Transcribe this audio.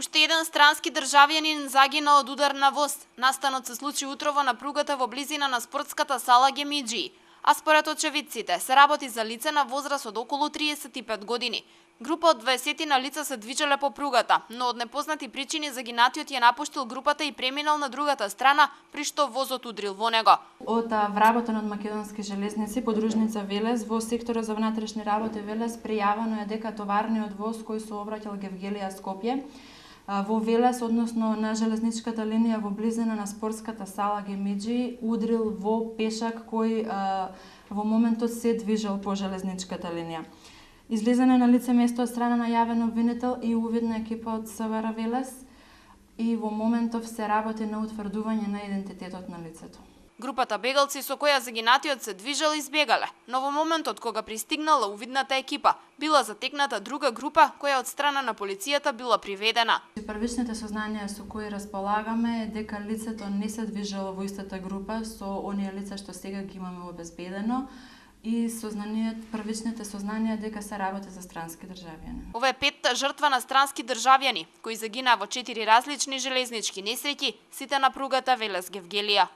Уште еден странски државјанин загина од удар на воз. Настанот се случи утрово на пругата во близина на спортската сала Гемиџи. А според очевидците, се работи за лице на возраст од околу 35 години. Група од 20 на лица се движеле по пругата, но од непознати причини загинатиот ја напуштил групата и преминал на другата страна, при што возот удрил во него. Од вработен од Македонски железници, подружница Велес, во секторот за внатрешни работи Велес пријавено е дека товарниот воз кој се обраќал Гевгелија Скопје во Велес, односно на железничката линија во близина на спортската сала Гемиџи, удрил во пешак кој во моментот се движел по железничката линија. Излезено на лице место од страна на јавен обвинител и увидна екипа од СВР Велес и во моментов се работи на утврдување на идентитетот на лицето. Групата бегалци со која загинатиот се движел избегале, но во моментот кога пристигнала увидната екипа, била затекната друга група која од страна на полицијата била приведена. Првичните сознанија со кои располагаме е дека лицето не се движело во истата група со оние лица што сега ги имаме обезбедено и првичните сознанија дека се работи за странски државјани. Ова е петта жртва на странски државјани кои загинаа во 4 различни железнички несреќи, сите на пругата Велес Гевгелија.